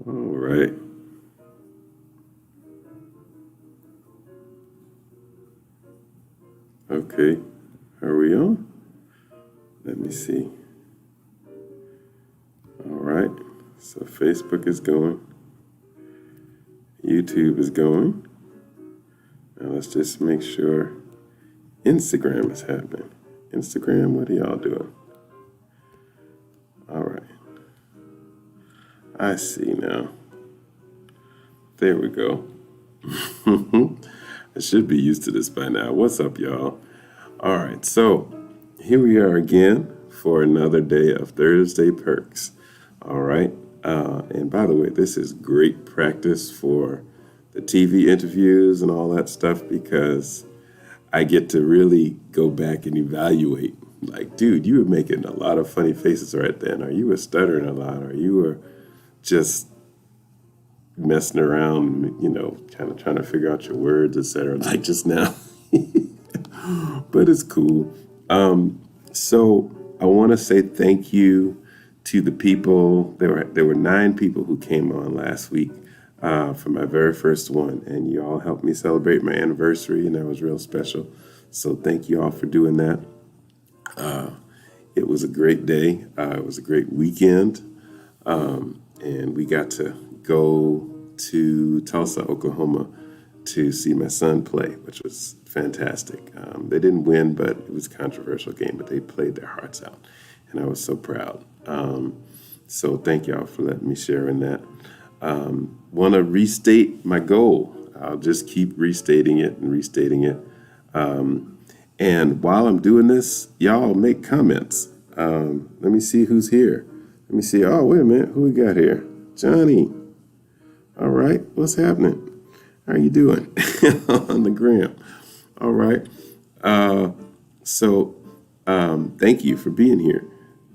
All right. Okay. Are we on? Let me see. All right. So Facebook is going. YouTube is going. Now let's just make sure Instagram is happening. Instagram, what are y'all doing? All right. I see now. There we go. I should be used to this by now. What's up, y'all? All right, so here we are again for another day of Thursday Perks. All right, and by the way, this is great practice for the TV interviews and all that stuff because I get to really go back and evaluate. Like, dude, you were making a lot of funny faces right then, or you were stuttering a lot, or you were just messing around, kind of trying to figure out your words, etc. Like just now. But it's cool. So I want to say thank you to the people. There were 9 people who came on last week for my very first one, and you all helped me celebrate my anniversary, and that was real special. So thank you all for doing that. It was a great day. It was a great weekend, and we got to go to Tulsa, Oklahoma, to see my son play, which was fantastic. They didn't win, but it was a controversial game, but they played their hearts out, and I was so proud. So thank y'all for letting me share in that. Want to restate my goal. I'll just keep restating it and restating it. And while I'm doing this, y'all make comments. Let me see who's here. Let me see. Oh, wait a minute. Who we got here? Johnny. All right. What's happening? How are you doing on the gram? All right. So thank you for being here.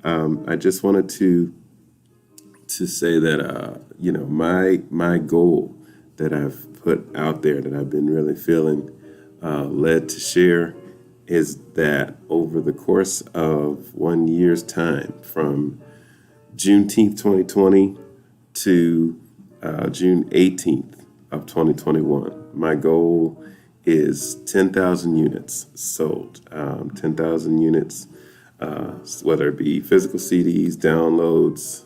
I just wanted to say that my goal that I've put out there that I've been really feeling led to share is that over the course of 1 year's time, from Juneteenth 2020 to June 18th of 2021, my goal is 10,000 units sold. 10,000 units, whether it be physical CDs, downloads,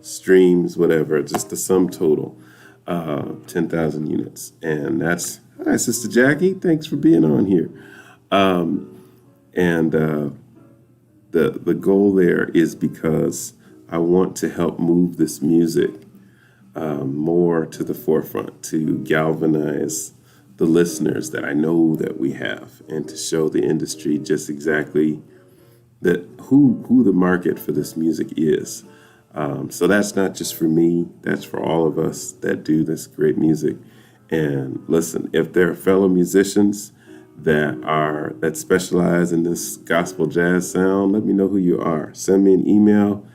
streams, whatever, just the sum total, 10,000 units. And that's, hi, Sister Jackie, thanks for being on here. The goal there is because I want to help move this music more to the forefront, to galvanize the listeners that I know that we have, and to show the industry just exactly that who the market for this music is. So that's not just for me, that's for all of us that do this great music. And listen, if there are fellow musicians that specialize in this gospel jazz sound, let me know who you are. Send me an email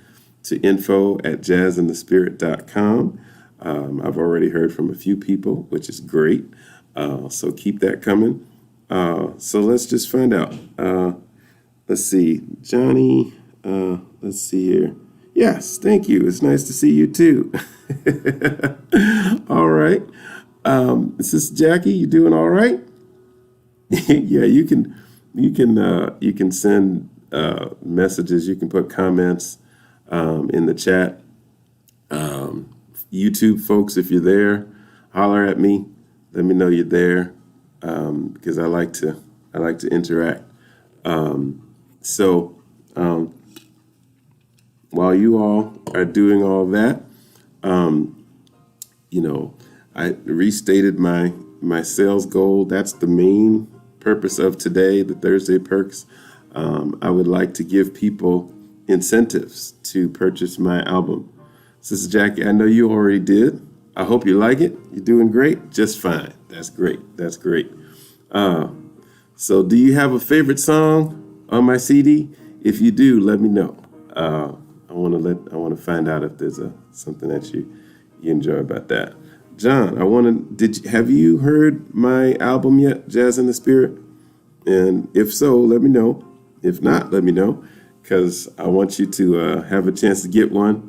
to info@jazzandthespirit.com. I've already heard from a few people, which is great. So keep that coming. So let's just find out. Let's see, Johnny, let's see here. Yes, thank you. It's nice to see you too. All right. Is this Jackie? You doing all right? Yeah, you can send messages. You can put comments in the chat. YouTube folks, if you're there, holler at me. Let me know you're there because I like to interact. So while you all are doing all that, I restated my sales goal. That's the main purpose of today, the Thursday Perks. I would like to give people incentives to purchase my album. Sister Jackie, I know you already did. I hope you like it. You're doing great. Just fine. That's great. That's great. So do you have a favorite song on my CD? If you do, let me know. I want to find out if there's something that you enjoy about that. John, have you heard my album yet, Jazz in the Spirit? And if so, let me know. If not, let me know, because I want you to have a chance to get one.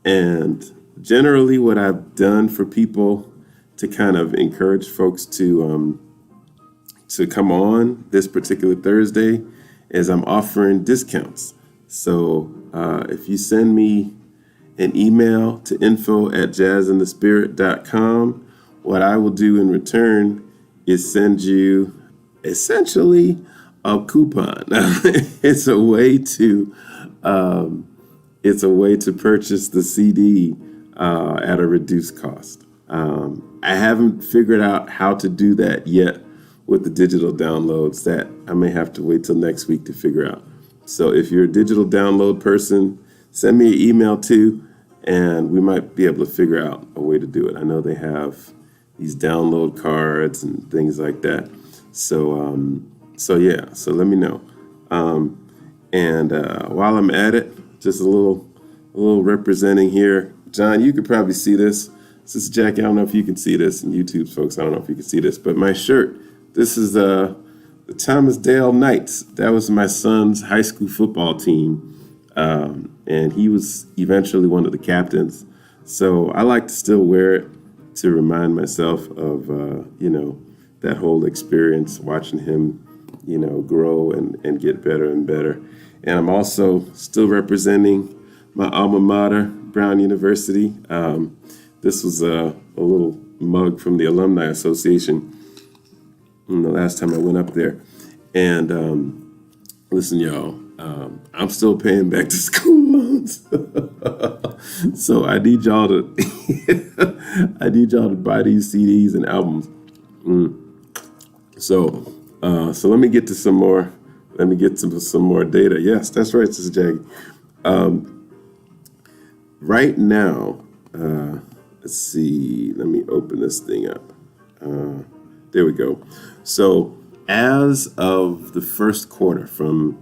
And generally what I've done for people to kind of encourage folks to come on this particular Thursday is I'm offering discounts. So if you send me an email to info@jazzinthespirit.com, what I will do in return is send you essentially a coupon. It's a way to purchase the CD at a reduced cost. I haven't figured out how to do that yet with the digital downloads. That I may have to wait till next week to figure out. So if you're a digital download person, send me an email too, and we might be able to figure out a way to do it. I know they have these download cards and things like that. So let me know. And while I'm at it, just a little representing here. John, you could probably see this. This is Jackie. I don't know if you can see this, and YouTube folks, I don't know if you can see this, but my shirt. This is the Thomas Dale Knights. That was my son's high school football team, and he was eventually one of the captains. So I like to still wear it to remind myself of that whole experience, watching him grow and get better and better. And I'm also still representing my alma mater, Brown University. This was a little mug from the Alumni Association the last time I went up there. And listen, y'all, I'm still paying back the school loans. So I need y'all to buy these CDs and albums. So let me get to some more. Let me get to some more data. Yes, that's right, Sister Jackie. Right now, let's see. Let me open this thing up. There we go. So as of the first quarter, from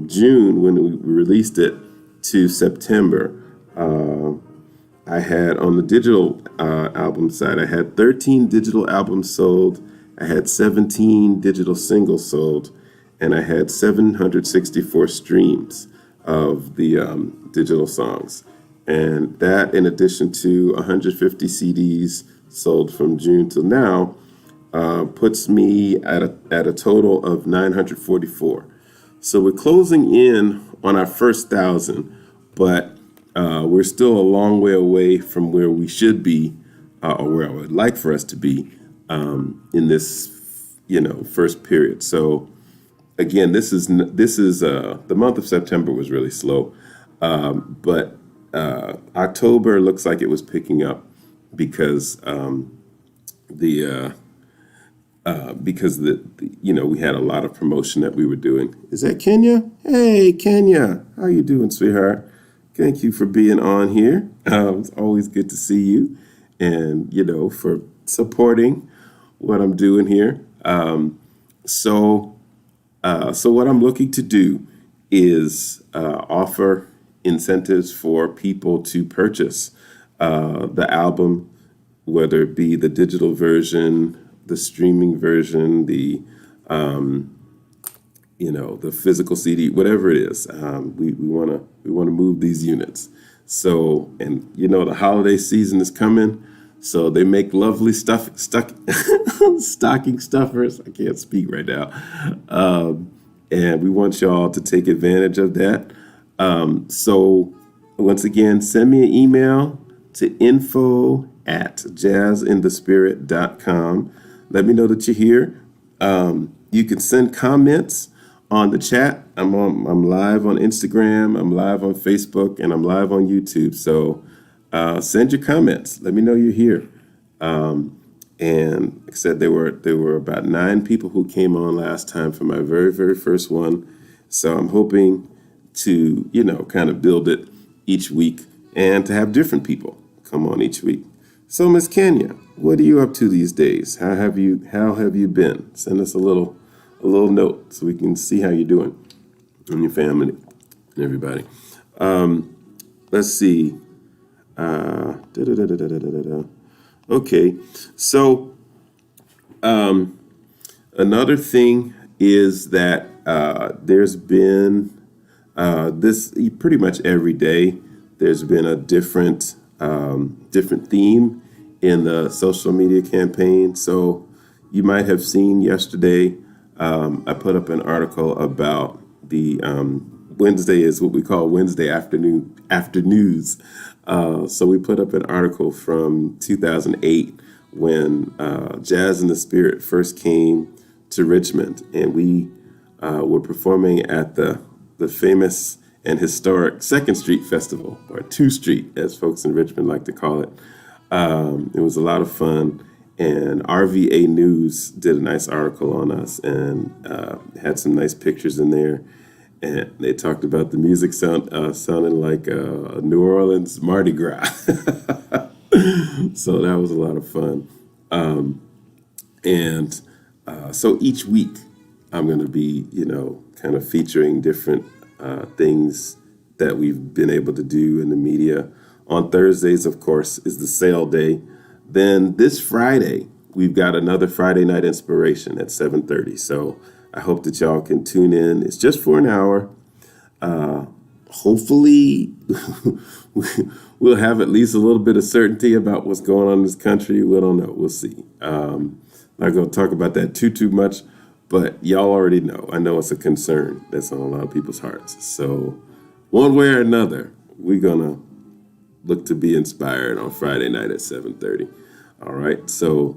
June when we released it to September, I had on the digital album side, I had 13 digital albums sold. I had 17 digital singles sold, and I had 764 streams of the digital songs. And that, in addition to 150 CDs sold from June till now, puts me at a total of 944. So we're closing in on our first 1,000, but we're still a long way away from where we should be, or where I would like for us to be in this, first period. So again, this is the month of September was really slow, but October looks like it was picking up because we had a lot of promotion that we were doing. Is that Kenya? Hey, Kenya, how you doing, sweetheart? Thank you for being on here. It's always good to see you, and for supporting what I'm doing here. So what I'm looking to do is offer incentives for people to purchase the album, whether it be the digital version, the streaming version, the physical CD, whatever it is. We want to move these units. So, and the holiday season is coming, so they make lovely stocking stuffers. I can't speak right now, and we want y'all to take advantage of that. So once again, send me an email to info@jazzinthespirit.com. Let me know that you're here. You can send comments on the chat. I'm live on Instagram, I'm live on Facebook, and I'm live on YouTube. So send your comments. Let me know you're here. And like I said, there were about 9 people who came on last time for my very, very first one. So I'm hoping to, kind of build it each week and to have different people come on each week. So Miss Kenya, what are you up to these days? How have you been? Send us a little note so we can see how you're doing and your family and everybody. Let's see. Okay, so another thing is that there's been this pretty much every day. There's been a different different theme in the social media campaign. So you might have seen yesterday, I put up an article about the Wednesday is what we call Wednesday afternoons. So we put up an article from 2008 when Jazz in the Spirit first came to Richmond, and we were performing at the famous and historic 2nd Street Festival, or 2 Street, as folks in Richmond like to call it. It was a lot of fun, and RVA News did a nice article on us and had some nice pictures in there. And they talked about the music sounding like New Orleans Mardi Gras. So that was a lot of fun. So each week I'm going to be, kind of featuring different things that we've been able to do in the media. On Thursdays, of course, is the sale day. Then this Friday, we've got another Friday Night Inspiration at 7:30. So I hope that y'all can tune in. It's just for an hour. Hopefully, we'll have at least a little bit of certainty about what's going on in this country. We don't know. We'll see. Not going to talk about that too much, but y'all already know. I know it's a concern that's on a lot of people's hearts. So one way or another, we're going to look to be inspired on Friday night at 7:30. All right. So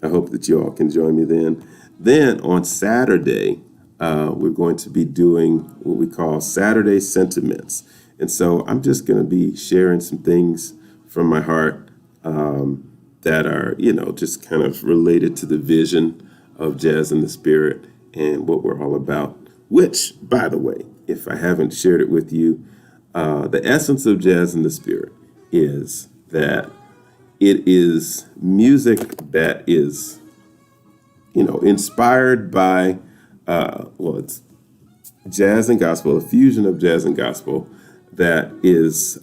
I hope that you all can join me then. Then on Saturday, we're going to be doing what we call Saturday Sentiments. And so I'm just going to be sharing some things from my heart that are, just kind of related to the vision of Jazz in the Spirit and what we're all about, which, by the way, if I haven't shared it with you, the essence of Jazz in the Spirit is that it is music that is, inspired by, it's jazz and gospel, a fusion of jazz and gospel that is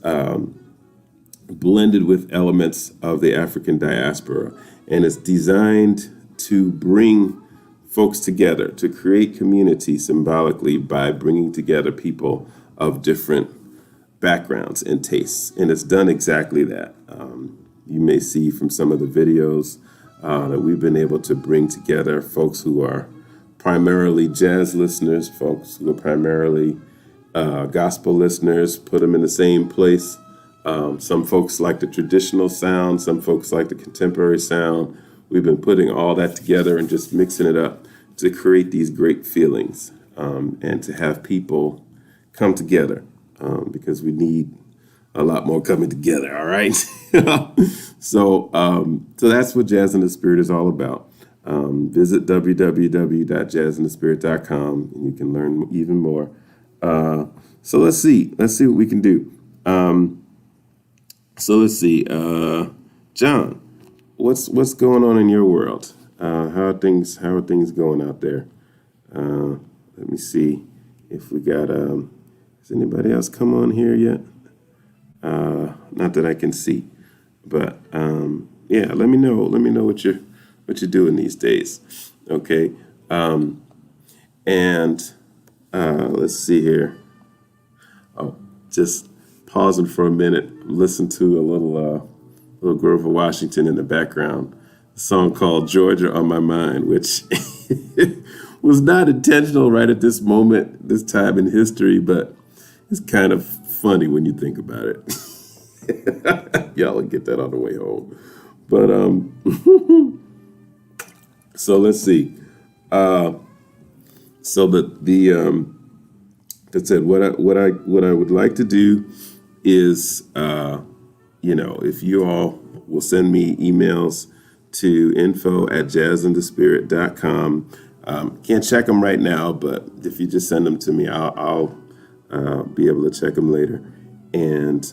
blended with elements of the African diaspora. And it's designed to bring folks together, to create community symbolically by bringing together people of different backgrounds and tastes. And it's done exactly that. You may see from some of the videos that we've been able to bring together folks who are primarily jazz listeners, folks who are primarily gospel listeners, put them in the same place. Some folks like the traditional sound, some folks like the contemporary sound. We've been putting all that together and just mixing it up to create these great feelings and to have people come together because we need a lot more coming together, all right? So that's what Jazz in the Spirit is all about. Visit www.jazzinthespirit.com and you can learn even more. So let's see what we can do. John, what's going on in your world? How are things going out there? Let me see if we got has anybody else come on here yet? Not that I can see, but let me know what you're doing these days. Okay. Let's see here. Oh, just pausing for a minute, listen to a little Grover Washington in the background, a song called Georgia on My Mind, which was not intentional right at this moment, this time in history, but it's kind of funny when you think about it. Y'all will get that on the way home. But so let's see. So that said, what I would like to do is, if you all will send me emails to info@jazzinthespirit.com. Can't check them right now, but if you just send them to me, I'll be able to check them later. And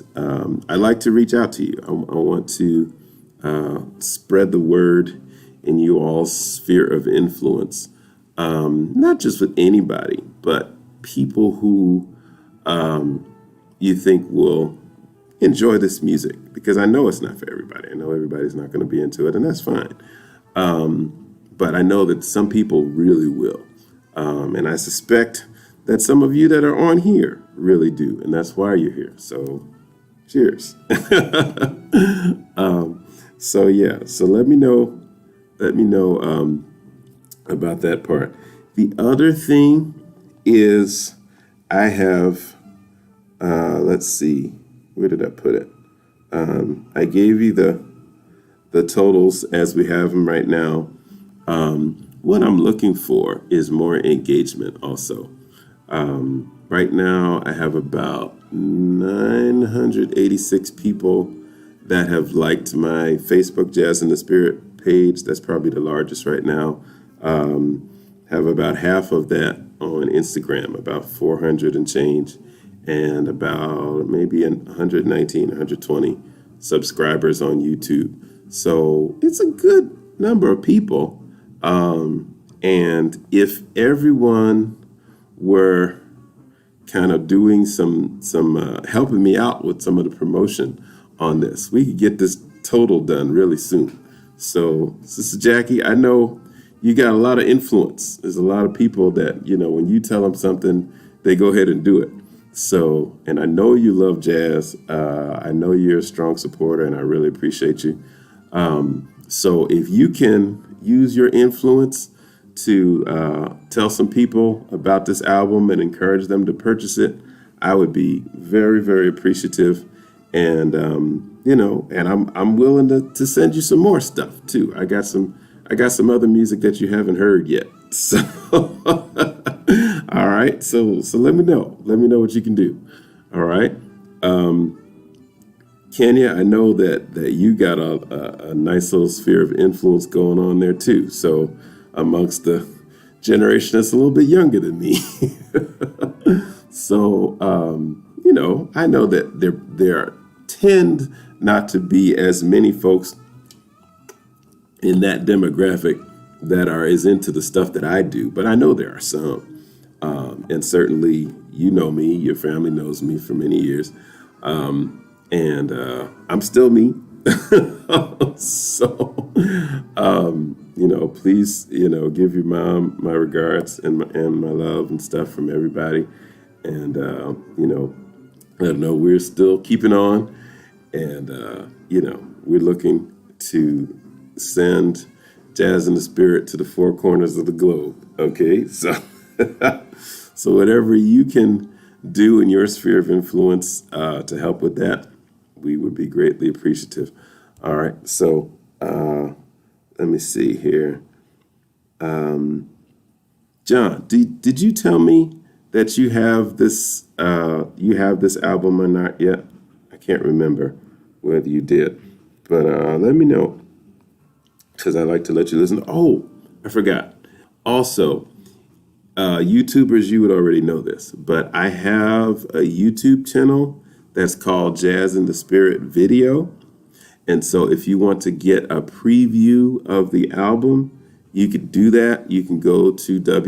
I like to reach out to you. I want to spread the word in you all's sphere of influence, not just with anybody, but people who you think will enjoy this music, because I know it's not for everybody. I know everybody's not going to be into it, and that's fine. But I know that some people really will. And I suspect that some of you that are on here really do, and that's why you're here. So Cheers. So yeah, so let me know about that part. The other thing is I have, let's see, where did I put it? I gave you the totals as we have them right now. What I'm looking for is more engagement also. Right now, I have about 986 people that have liked my Facebook Jazz in the Spirit page. That's probably the largest right now. Have about half of that on Instagram, about 400 and change, and about maybe 119, 120 subscribers on YouTube. So it's a good number of people. And if everyone were kind of doing some helping me out with some of the promotion on this, we could get this total done really soon. So, Sister Jackie, I know you got a lot of influence. There's a lot of people that, when you tell them something, they go ahead and do it. So, and I know you love jazz. I know you're a strong supporter, and I really appreciate you. So if you can use your influence to tell some people about this album and encourage them to purchase it, I would be very, very appreciative. And and I'm willing to send you some more stuff too. I got some other music that you haven't heard yet. So all right. So let me know. Let me know what you can do. All right. Kenya, I know that you got a nice little sphere of influence going on there too. So amongst the generation that's a little bit younger than me. So, I know that there tend not to be as many folks in that demographic that are as into the stuff that I do, but I know there are some. And certainly, you know me, your family knows me for many years. And I'm still me. So, please, give your mom my regards and my love and stuff from everybody. And, let her know we're still keeping on. And, we're looking to send Jazz in the Spirit to the four corners of the globe. Okay. So, so whatever you can do in your sphere of influence to help with that, we would be greatly appreciative. All right. So let me see here. John, did you tell me that you have this album or not yet? I can't remember whether you did, but let me know, because I like to let you listen. Oh, I forgot. Also, YouTubers, you would already know this, but I have a YouTube channel that's called Jazz in the Spirit Video. And so if you want to get a preview of the album, you could do that. You can go to just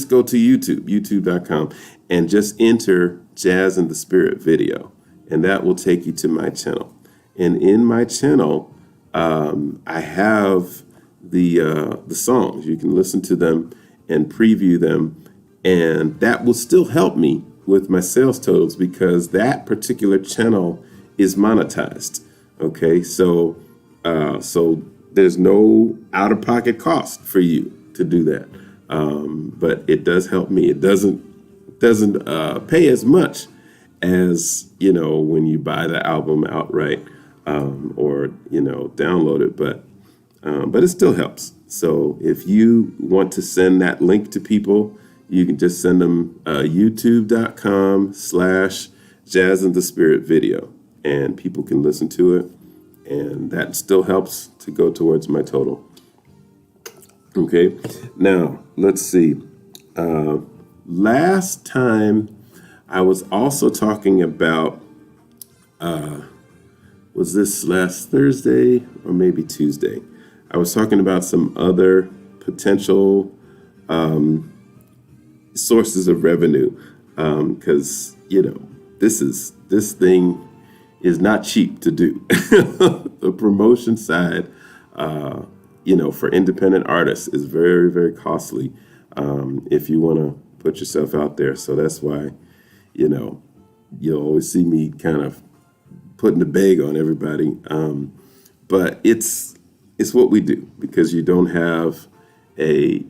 go to YouTube, youtube.com, and just enter Jazz in the Spirit Video. And that will take you to my channel. And in my channel, I have the songs. You can listen to them and preview them. And that will still help me with my sales totals, because that particular channel is monetized. Okay, so there's no out-of-pocket cost for you to do that, but it does help me. It doesn't pay as much as when you buy the album outright or download it, but it still helps. So if you want to send that link to people, you can just send them youtube.com/Jazz in the Spirit Video, and people can listen to it, and that still helps to go towards my total. Okay, now let's see. Last time I was also talking about, was this last Thursday or maybe Tuesday? I was talking about some other potential sources of revenue, because this thing is not cheap to do. The promotion side, for independent artists is very, very costly if you want to put yourself out there. So that's why, you'll always see me kind of putting the bag on everybody. But it's what we do because you don't have a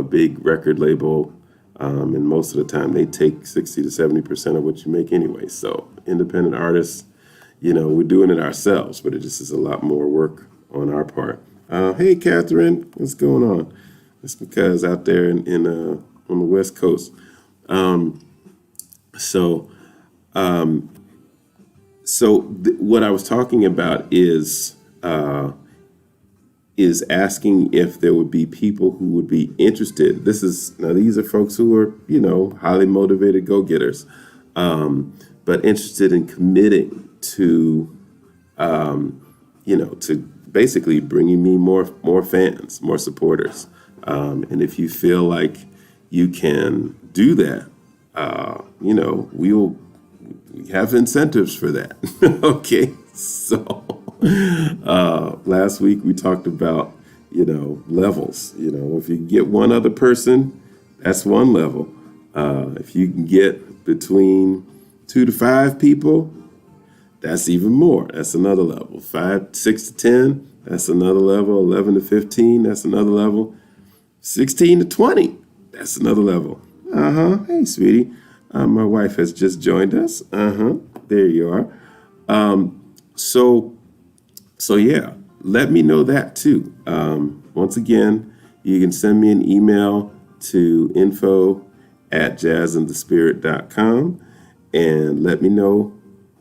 big record label. And most of the time they take 60 to 70% of what you make anyway. So independent artists, we're doing it ourselves, but it just is a lot more work on our part. Hey, Catherine, what's going on? It's because out there on the West Coast. What I was talking about is asking if there would be people who would be interested. These are folks who are, highly motivated go-getters, but interested in committing to, to basically bringing me more fans, more supporters. And if you feel like you can do that, we have incentives for that. Okay, so last week we talked about levels. If you get one other person, that's one level. If you can get between 2 to 5 people, that's even more. That's another level. 5, 6 to 10, that's another level. 11 to 15, that's another level. 16 to 20, that's another level. Hey, sweetie. My wife has just joined us. There you are. So yeah, let me know that too. Once again, you can send me an email to info@jazzinthespirit.com and let me know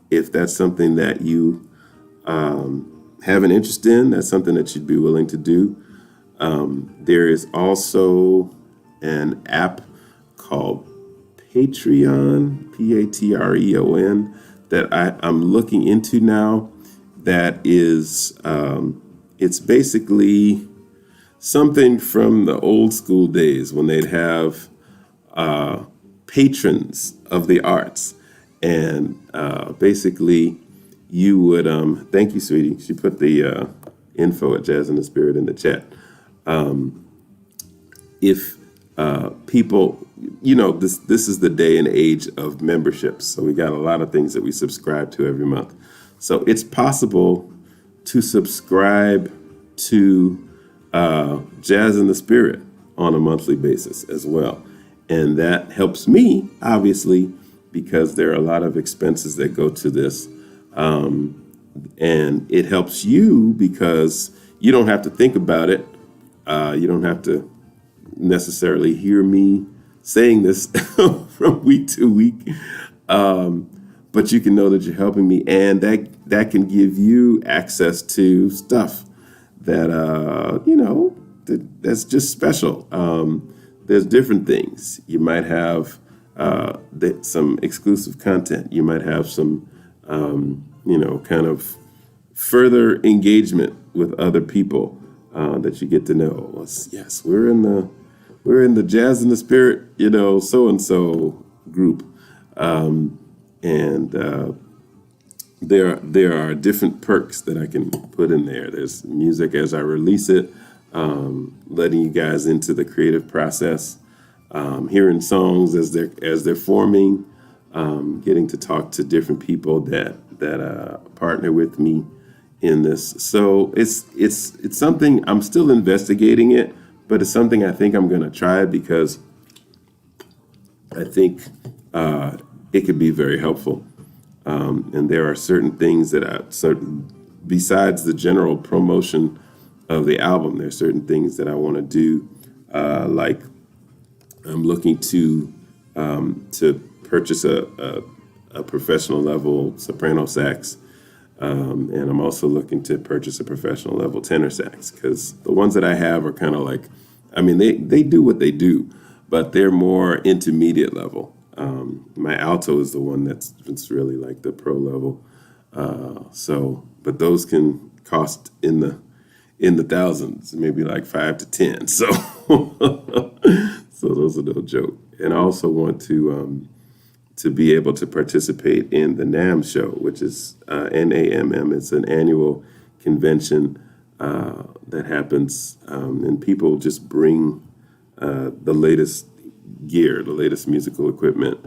if that's something that you have an interest in. That's something that you'd be willing to do. There is also an app called Patreon, Patreon, that I'm looking into now. That is, it's basically something from the old school days when they'd have patrons of the arts. And basically you would, thank you, sweetie. She put the info at Jazz in the Spirit in the chat. If people, this is the day and age of memberships. So we got a lot of things that we subscribe to every month. So it's possible to subscribe to Jazz in the Spirit on a monthly basis as well. And that helps me, obviously, because there are a lot of expenses that go to this. And it helps you because you don't have to think about it. You don't have to necessarily hear me saying this from week to week. But you can know that you're helping me, and that can give you access to stuff that that's just special. There's different things. You might have some exclusive content. You might have some kind of further engagement with other people that you get to know. Yes, we're in the Jazz in the Spirit, so and so group. And there are different perks that I can put in there. There's music as I release it, letting you guys into the creative process, hearing songs as they're forming, getting to talk to different people that partner with me in this. So it's something I'm still investigating it, but it's something I think I'm going to try because I think it could be very helpful. And there are certain things besides the general promotion of the album, there are certain things that I want to do. Like I'm looking to purchase a professional level soprano sax. And I'm also looking to purchase a professional level tenor sax because the ones that I have are kind of like, they do what they do, but they're more intermediate level. My alto is the one that's really like the pro level. But those can cost in the thousands, maybe like 5 to 10. So, so those are no joke. And I also want to be able to participate in the NAMM show, which is NAMM. It's an annual convention that happens, and people just bring the latest gear, the latest musical equipment.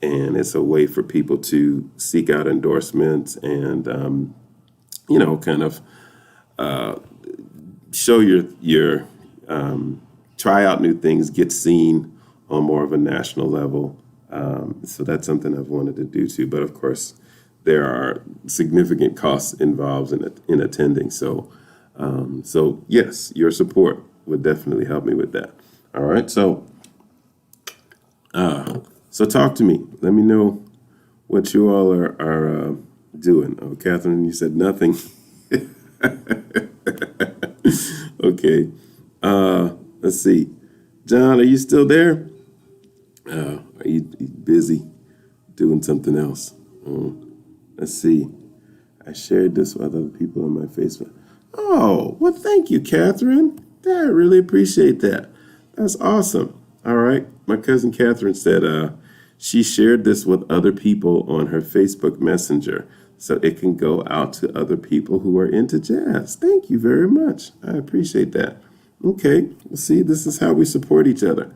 and it's a way for people to seek out endorsements and kind of show your try out new things, get seen on more of a national level. So that's something I've wanted to do too. But of course, there are significant costs involved in attending. So yes, your support would definitely help me with that. All right. So talk to me. Let me know what you all are doing. Oh, Catherine, you said nothing. Okay. Let's see. John, are you still there? Are you busy doing something else? Let's see. I shared this with other people on my Facebook. Oh, well, thank you, Catherine. I really appreciate that. That's awesome. All right. My cousin Catherine said she shared this with other people on her Facebook Messenger so it can go out to other people who are into jazz. Thank you very much. I appreciate that. Okay. Well, see, this is how we support each other.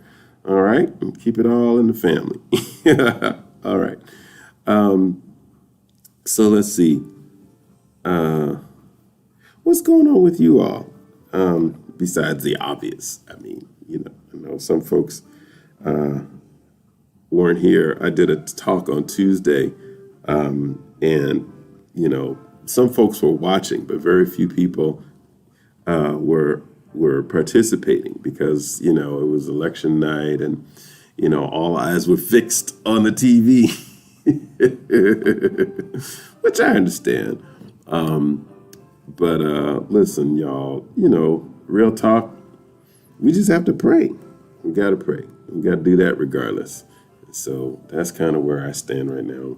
All right. And keep it all in the family. All right. So let's see. What's going on with you all? Besides the obvious. I mean, I know some folks weren't here. I did a talk on Tuesday, and some folks were watching, but very few people were participating because it was election night, and all eyes were fixed on the TV, which I understand. But listen, y'all, real talk, we just have to pray. We got to pray. We got to do that regardless. So that's kind of where I stand right now.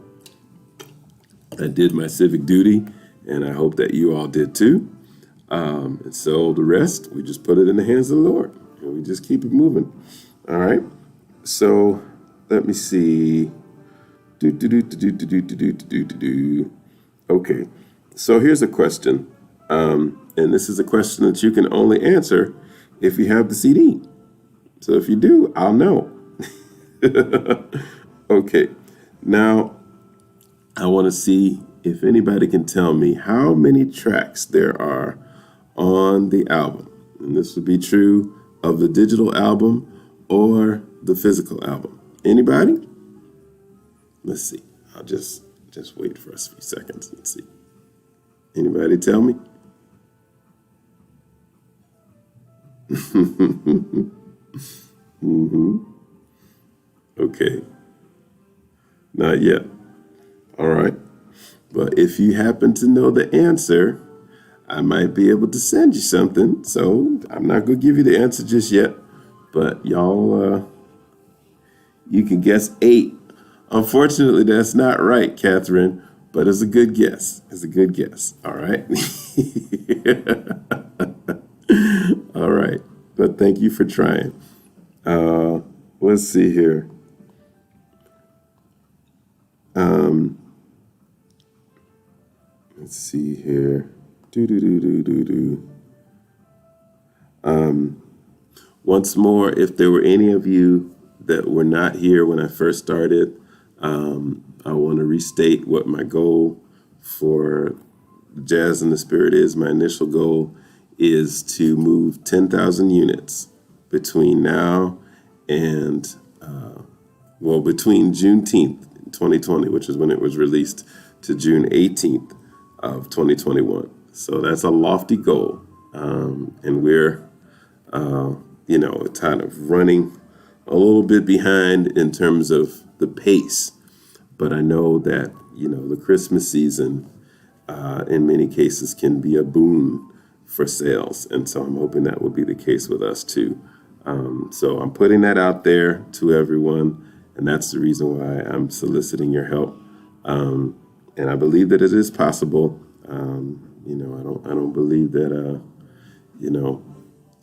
I did my civic duty, and I hope that you all did too. And so the rest, we just put it in the hands of the Lord, and we just keep it moving. All right. So let me see. Okay. So here's a question. And this is a question that you can only answer if you have the CD. So if you do, I'll know. Okay. Now, I want to see if anybody can tell me how many tracks there are on the album. And this would be true of the digital album or the physical album. Anybody? Let's see. I'll just wait for a few seconds. Let's see. Anybody tell me? Okay. Not yet. All right. But if you happen to know the answer, I might be able to send you something. So I'm not going to give you the answer just yet. But y'all, you can guess 8. Unfortunately, that's not right, Catherine. But it's a good guess. It's a good guess. All right. All right. But thank you for trying. Let's see here. Let's see here. Once more, if there were any of you that were not here when I first started, I want to restate what my goal for Jazz in the Spirit is. My initial goal is to move 10,000 units between now and, between Juneteenth 2020, which is when it was released, to June 18th of 2021. So that's a lofty goal. And we're, kind of running a little bit behind in terms of the pace. But I know that, the Christmas season, in many cases, can be a boon for sales. And so I'm hoping that will be the case with us too. So I'm putting that out there to everyone. And that's the reason why I'm soliciting your help. And I believe that it is possible. I don't believe that,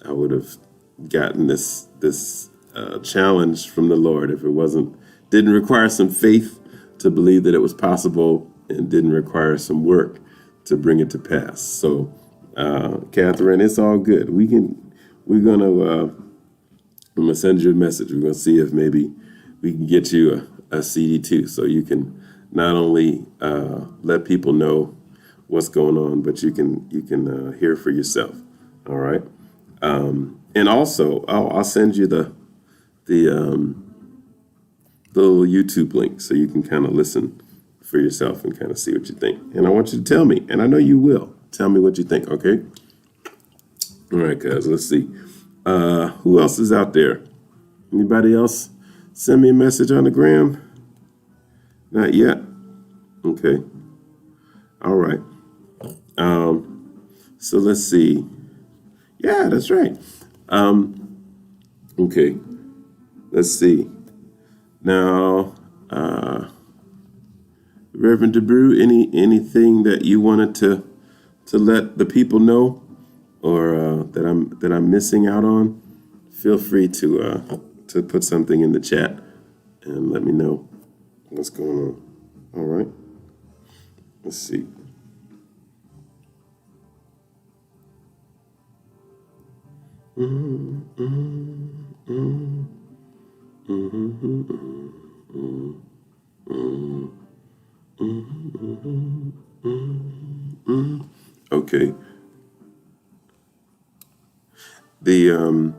I would have gotten this challenge from the Lord if it didn't require some faith to believe that it was possible and didn't require some work to bring it to pass. So, Catherine, it's all good. I'm going to send you a message. We're going to see if maybe we can get you a CD too, so you can not only let people know what's going on, but you can hear for yourself. All right, and also I'll send you the little YouTube link so you can kind of listen for yourself and kind of see what you think. And I want you to tell me, and I know you will. Tell me what you think, okay? All right, guys, let's see. Who else is out there? Anybody else send me a message on the gram? Not yet. Okay. All right. So let's see. Yeah, that's right. Okay. Let's see. Now, Reverend DAbreu, anything that you wanted to let the people know, or that I'm missing out on? Feel free to put something in the chat and let me know what's going on. All right. Let's see. Okay. The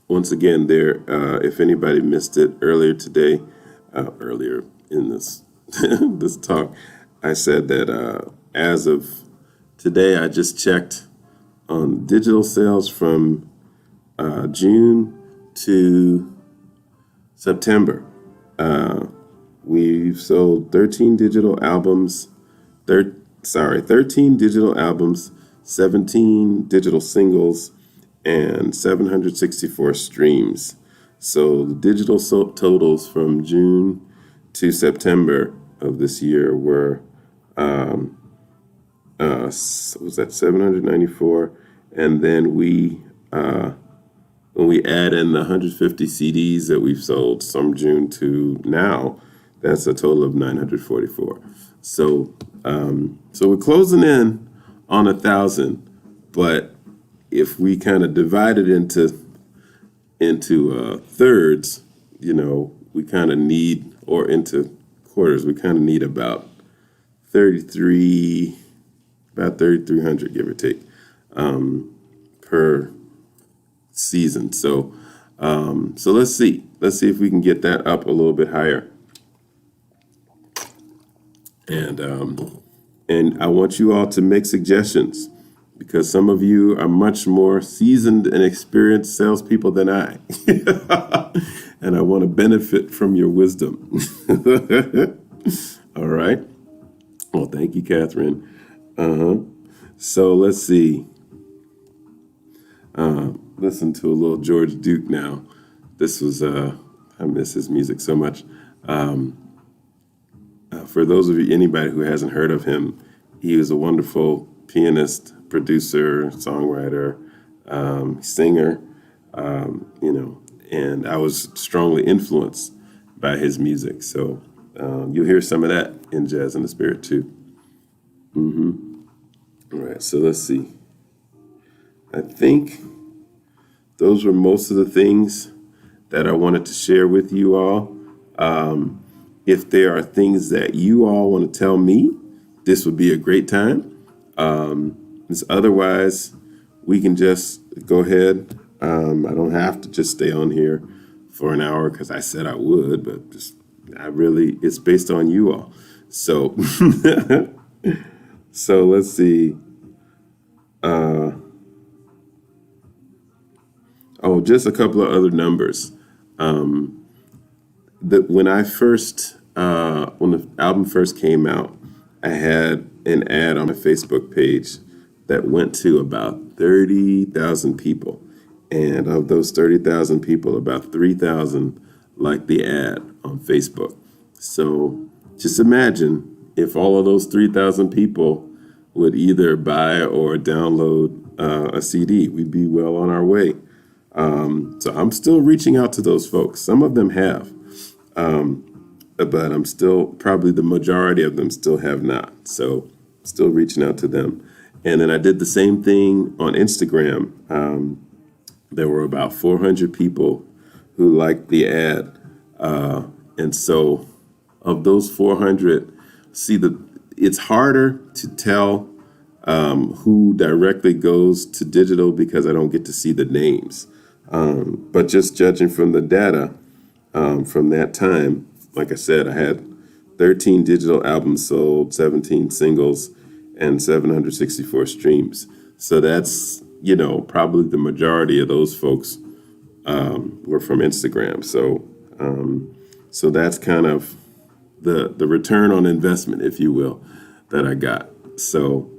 once again there, if anybody missed it earlier today, earlier in this this talk, I said that as of today, I just checked on digital sales from June to September. We've sold 13 digital albums, 13 digital albums, 17 digital singles, and 764 streams. So the digital totals from June to September of this year were, was that 794? And then when we add in the 150 CDs that we've sold from June to now, that's a total of 944. So we're closing in on 1,000, but if we kind of divide it into thirds, we kind of need, or into quarters, we kind of need about 3,300, give or take, per season. So let's see if we can get that up a little bit higher. And I want you all to make suggestions, because some of you are much more seasoned and experienced salespeople than I, and I want to benefit from your wisdom. All right. Well, thank you, Catherine. So let's see. Listen to a little George Duke now. This was I miss his music so much. For those of you, anybody who hasn't heard of him, he was a wonderful pianist, producer, songwriter, singer, and I was strongly influenced by his music. So you'll hear some of that in Jazz in the Spirit too. All right, so let's see. I think those were most of the things that I wanted to share with you all. If there are things that you all want to tell me, this would be a great time. Otherwise, we can just go ahead. I don't have to just stay on here for an hour, because I said I would, but it's based on you all. So, so let's see. Just a couple of other numbers. When the album first came out, I had an ad on my Facebook page that went to about 30,000 people. And of those 30,000 people, about 3,000 liked the ad on Facebook. So just imagine if all of those 3,000 people would either buy or download a CD, we'd be well on our way. So I'm still reaching out to those folks. Some of them have, but I'm still, probably the majority of them still have not. So still reaching out to them. And then I did the same thing on Instagram. There were about 400 people who liked the ad And so of those 400, it's harder to tell who directly goes to digital because I don't get to see the names. But just judging from the data from that time, like I said, I had 13 digital albums sold, 17 singles, and 764 streams. So that's, probably the majority of those folks were from Instagram. So that's kind of the return on investment, if you will, that I got. So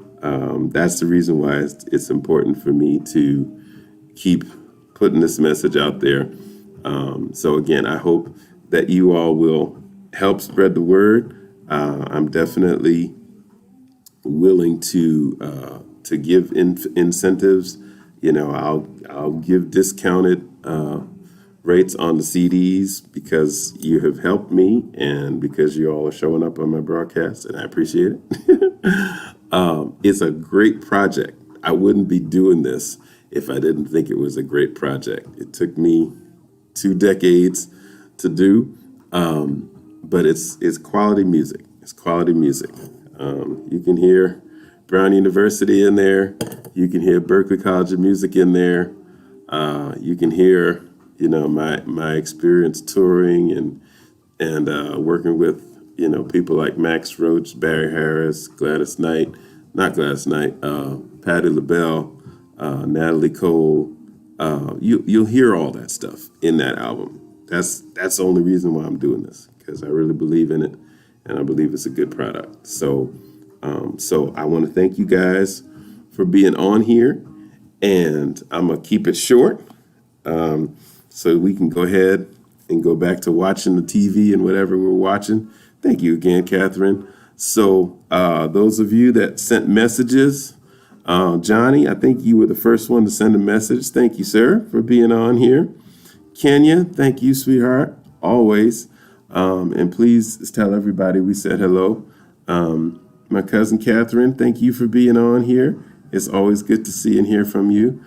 that's the reason why it's important for me to keep putting this message out there. So again, I hope that you all will help spread the word. I'm definitely willing to give incentives. I'll give discounted rates on the CDs because you have helped me and because you all are showing up on my broadcast, and I appreciate it. It's a great project. I wouldn't be doing this if I didn't think it was a great project. It took me 2 decades to do, but it's quality music. It's quality music. You can hear Brown University in there. You can hear Berklee College of Music in there. You can hear, my experience touring and working with, people like Max Roach, Barry Harris, Patti LaBelle, Natalie Cole. You'll hear all that stuff in that album. That's the only reason why I'm doing this, because I really believe in it, and I believe it's a good product. So I want to thank you guys for being on here, and I'm gonna keep it short, so we can go ahead and go back to watching the TV and whatever we're watching. Thank you again, Catherine. So those of you that sent messages, Johnny, I think you were the first one to send a message. Thank you, sir, for being on here. Kenya, thank you, sweetheart, always. And please tell everybody we said hello. My cousin Catherine, thank you for being on here. It's always good to see and hear from you.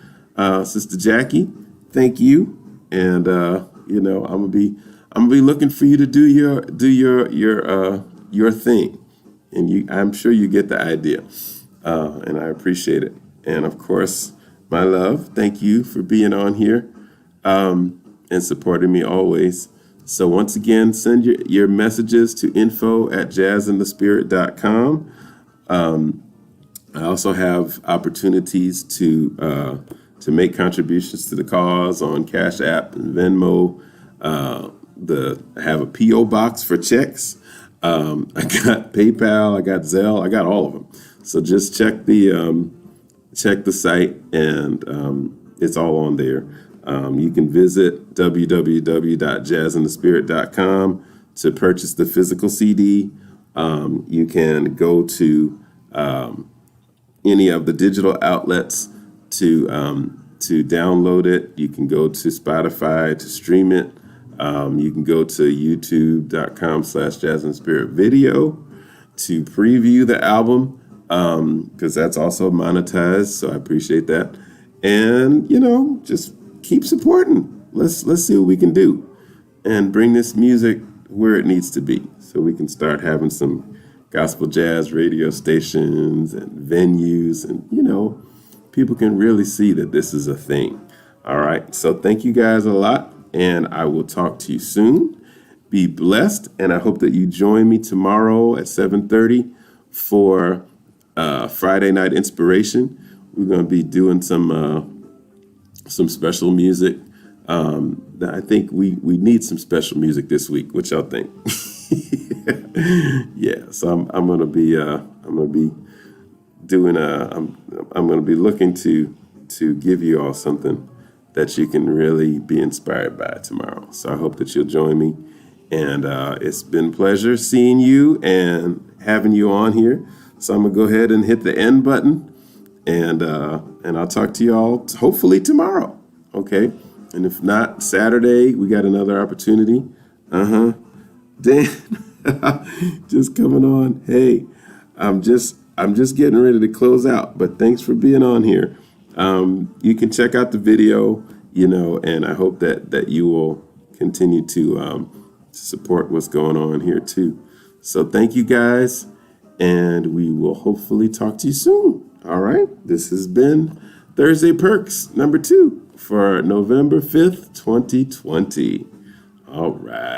Sister Jackie, thank you. And I'm gonna be looking for you to do your thing. And I'm sure you get the idea. And I appreciate it. And of course, my love, thank you for being on here and supporting me always. So once again, send your messages to info@jazzinthespirit.com. I also have opportunities to make contributions to the cause on CashApp and Venmo. I have a P.O. box for checks. I got PayPal, I got Zelle, I got all of them. So just check the site, and it's all on there. You can visit www.jazzinthespirit.com to purchase the physical CD. You can go to any of the digital outlets to download it. You can go to Spotify to stream it. You can go to youtube.com/jazzinthespiritvideo to preview the album, because that's also monetized. So I appreciate that. And, just keep supporting. Let's see what we can do and bring this music where it needs to be, so we can start having some gospel jazz radio stations and venues, and people can really see that this is a thing. All right, so thank you guys a lot, and I will talk to you soon. Be blessed, and I hope that you join me tomorrow at 7:30 for Friday Night Inspiration. We're going to be doing some special music. I think we need some special music this week. What y'all think? Yeah, so I'm gonna be doing I'm gonna be looking to give you all something that you can really be inspired by tomorrow. So I hope that you'll join me. And it's been a pleasure seeing you and having you on here. So I'm gonna go ahead and hit the end button, and I'll talk to you all hopefully tomorrow. Okay, and if not, Saturday we got another opportunity. Dan, just coming on. Hey, I'm just getting ready to close out, but thanks for being on here. You can check out the video, and I hope that you will continue to support what's going on here too. So thank you guys, and we will hopefully talk to you soon. All right, this has been Thursday Perks number 2 for November 5th, 2020. All right.